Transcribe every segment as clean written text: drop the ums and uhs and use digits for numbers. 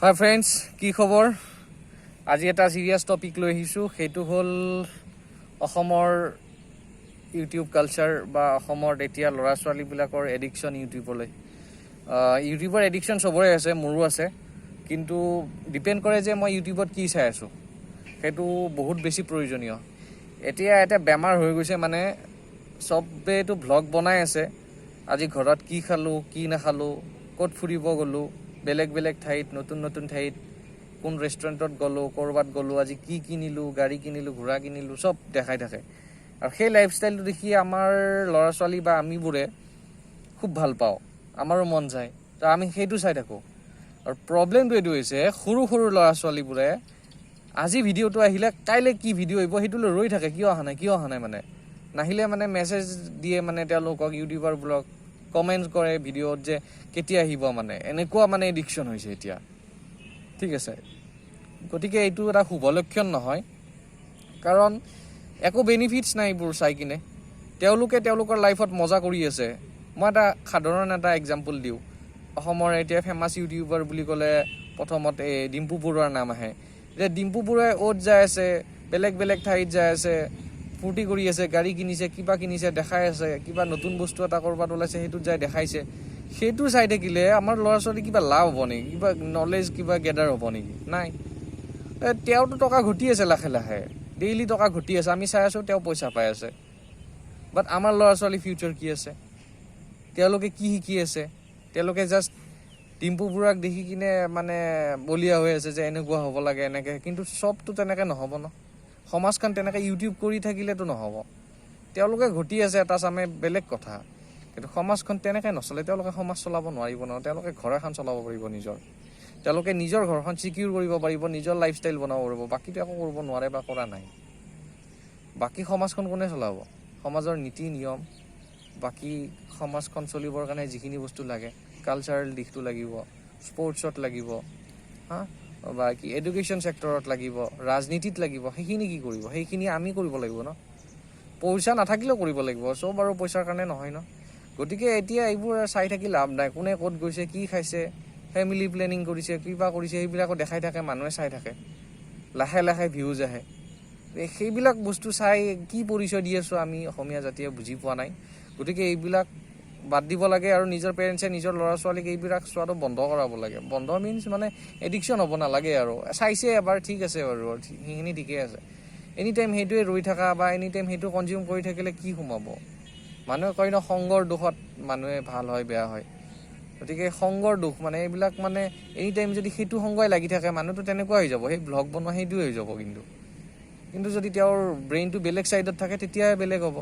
হাই friends, কি খবৰ? আজি এটা সিৰিয়াছ টপিক লৈ আহিছোঁ। সেইটো হ'ল অসমৰ ইউটিউব কালচাৰ বা অসমৰ এতিয়া ল'ৰা ছোৱালীবিলাকৰ এডিকশ্যন ইউটিউবলৈ। ইউটিউবৰ এডিকশ্যন চবৰে আছে, মোৰো আছে, কিন্তু ডিপেণ্ড কৰে যে মই ইউটিউবত কি চাই আছোঁ, সেইটো বহুত বেছি প্ৰয়োজনীয়। এতিয়া এটা বেমাৰ হৈ গৈছে, মানে চবেইতো ভ্লগ বনাই আছে। আজি ঘৰত কি খালোঁ, কি নাখালোঁ, ক'ত ফুৰিব গ'লোঁ, বেলেগ বেলেগ ঠাইত, নতুন নতুন ঠাইত, কোন ৰেষ্টুৰেণ্টত গ'লোঁ, ক'ৰবাত গ'লোঁ, আজি কি কিনিলোঁ, গাড়ী কিনিলোঁ, ঘোঁৰা কিনিলোঁ, চব দেখাই থাকে। আৰু সেই লাইফষ্টাইলটো দেখি আমাৰ ল'ৰা ছোৱালী বা আমিবোৰে খুব ভাল পাওঁ, আমাৰো মন যায়, তো আমি সেইটো চাই থাকোঁ। আৰু প্ৰব্লেমটো এইটো হৈছে, সৰু সৰু ল'ৰা ছোৱালীবোৰে আজি ভিডিঅ'টো আহিলে কাইলৈ কি ভিডিঅ' আহিব সেইটোলৈ ৰৈ থাকে, কিয় অহা নাই মানে নাহিলে মানে মেছেজ দিয়ে, মানে তেওঁলোকক ইউটিউবাৰবোৰক কমেণ্ট কৰে ভিডিঅ'ত যে কেতিয়া আহিব, মানে এনেকুৱা মানে এডিকশ্যন হৈছে এতিয়া। ঠিক আছে, গতিকে এইটো এটা শুভ লক্ষণ নহয়, কাৰণ একো বেনিফিটছ নাই এইবোৰ চাই কিনে। তেওঁলোকে তেওঁলোকৰ লাইফত মজা কৰি আছে। মই এটা সাধাৰণ এটা এক্সাম্পল দিওঁ। অসমৰ এতিয়া ফেমাছ ইউটিউবাৰ বুলি ক'লে প্ৰথমতে ডিম্পু বৰুৱাৰ নাম আহে। এতিয়া ডিম্পু বৰুৱাই অ'ত যাই আছে, বেলেগ বেলেগ ঠাইত যাই আছে, ফূৰ্তি কৰি আছে, গাড়ী কিনিছে, কিবা কিনিছে, দেখাই আছে, কিবা নতুন বস্তু এটা ক'ৰবাত ওলাইছে সেইটোত যাই দেখাইছে। সেইটো চাই থাকিলে আমাৰ ল'ৰা ছোৱালী কিবা লাভ হ'ব নেকি, কিবা নলেজ কিবা গেডাৰ হ'ব নেকি? নাই। তেওঁতো টকা ঘটি আছে, লাহে লাহে ডেইলি টকা ঘটি আছে, আমি চাই আছোঁ, তেওঁ পইচা পাই আছে। বাট আমাৰ ল'ৰা ছোৱালী ফিউচাৰ কি আছে? তেওঁলোকে কি শিকি আছে? তেওঁলোকে জাষ্ট ডিম্পু বৰুৱাক দেখি কিনে মানে বলিয়া হৈ আছে যে এনেকুৱা হ'ব লাগে, এনেকৈ। কিন্তু চবতো তেনেকৈ নহ'ব ন। সমাজখন তেনেকৈ ইউটিউব কৰি থাকিলেতো নহ'ব। তেওঁলোকে ঘটি আছে এটা চামে বেলেগ কথা, কিন্তু সমাজখন তেনেকৈ নচলে। তেওঁলোকে সমাজ চলাব নোৱাৰিব ন। তেওঁলোকে ঘৰ এখন চলাব পাৰিব নিজৰ, তেওঁলোকে নিজৰ ঘৰখন ছিকিউৰ কৰিব পাৰিব, নিজৰ লাইফষ্টাইল বনাব পাৰিব। বাকীটো একো কৰিব নোৱাৰে বা কৰা নাই। বাকী সমাজখন কোনে চলাব? সমাজৰ নীতি নিয়ম, বাকী সমাজখন চলিবৰ কাৰণে যিখিনি বস্তু লাগে, কালচাৰেল দিশটো লাগিব, স্পৰ্টছত লাগিব, বা কি এডুকেশ্যন ছেক্টৰত লাগিব, ৰাজনীতিত লাগিব, সেইখিনি কি কৰিব? সেইখিনি আমি কৰিব লাগিব ন। পইচা নাথাকিলেও কৰিব লাগিব, চব আৰু পইচাৰ কাৰণে নহয় ন। গতিকে এতিয়া এইবোৰ চাই থাকি লাভ নাই। কোনে ক'ত গৈছে, কি খাইছে, ফেমিলি প্লেনিং কৰিছে, কিবা কৰিছে, সেইবিলাকো দেখাই থাকে, মানুহে চাই থাকে, লাহে লাহে ভিউজ আহে। সেইবিলাক বস্তু চাই কি পৰিচয় দি আছোঁ আমি অসমীয়া জাতিয়ে বুজি পোৱা নাই। গতিকে এইবিলাক বাদ দিব লাগে, আৰু নিজৰ পেৰেণ্টছে নিজৰ ল'ৰা ছোৱালীক এইবিলাক চোৱাটো বন্ধ কৰাব লাগে। বন্ধ মিনছ মানে এডিকশ্যন হ'ব নালাগে আৰু। চাইছে এবাৰ, ঠিক আছে বাৰু, সেইখিনি ঠিকেই আছে। এনি টাইম সেইটোৱে ৰৈ থকা বা এনি টাইম সেইটো কনজিউম কৰি থাকিলে কি সোমাব? মানুহে কয় ন, সংগৰ দোষত মানুহে ভাল হয়, বেয়া হয়। গতিকে সংগৰ দোষ মানে এইবিলাক, মানে এনি টাইম যদি সেইটো সংগই লাগি থাকে, মানুহটো তেনেকুৱা হৈ যাব, সেই ভ্লগ বনোৱা সেইটোৱে হৈ যাব। কিন্তু যদি তেওঁৰ ব্ৰেইনটো বেলেগ ছাইডত থাকে, তেতিয়াহে বেলেগ হ'ব।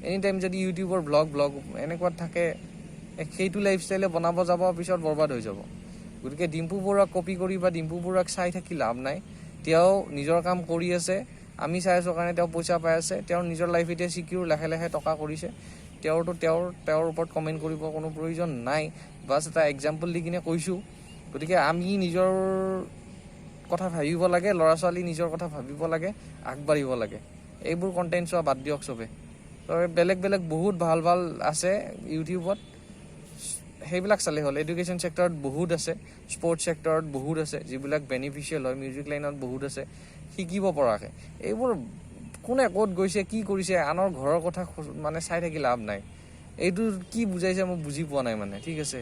এনি টাইম যদি ইউটিউবৰ ব্লগ এনেকুৱাত থাকে, সেইটো লাইফষ্টাইলে বনাব যাব, পিছত বৰবাদ হৈ যাব। গতিকে ডিম্পু বৰুৱাক কপি কৰি বা ডিম্পু বৰুৱাক চাই থাকি লাভ নাই। তেওঁ নিজৰ কাম কৰি আছে, আমি চাই আছোঁ কাৰণে তেওঁ পইচা পাই আছে। তেওঁৰ নিজৰ লাইফ এতিয়া ছিকিউৰ, লাহে লাহে টকা কৰিছে। তেওঁৰ ওপৰত কমেণ্ট কৰিব কোনো প্ৰয়োজন নাই। বাছ এটা এক্সাম্পল দি কিনে কৈছোঁ। গতিকে আমি নিজৰ কথা ভাবিব লাগে, ল'ৰা ছোৱালী নিজৰ কথা ভাবিব লাগে, আগবাঢ়িব লাগে। এইবোৰ কণ্টেণ্ট চোৱা বাদ দিয়ক চবে। বেলেগ বেলেগ বহুত ভাল ভাল আছে ইউটিউবত, সেইবিলাক চালে হ'ল। এডুকেশ্যন ছেক্টৰত বহুত আছে, স্পৰ্টছ ছেক্টৰত বহুত আছে, যিবিলাক বেনিফিচিয়েল হয়। মিউজিক লাইনত বহুত আছে শিকিব পৰাকৈ। এইবোৰ কোনে ক'ত গৈছে, কি কৰিছে, আনৰ ঘৰৰ কথা মানে চাই থাকি লাভ নাই। এইটো কি বুজাইছে মই বুজি পোৱা নাই মানে। ঠিক আছে,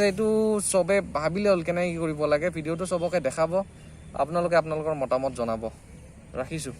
এইটো চবে ভাবিলে হ'ল কেনেকৈ কি কৰিব লাগে। ভিডিঅ'টো চবকে দেখাব, আপোনালোকে আপোনালোকৰ মতামত জনাব। ৰাখিছোঁ।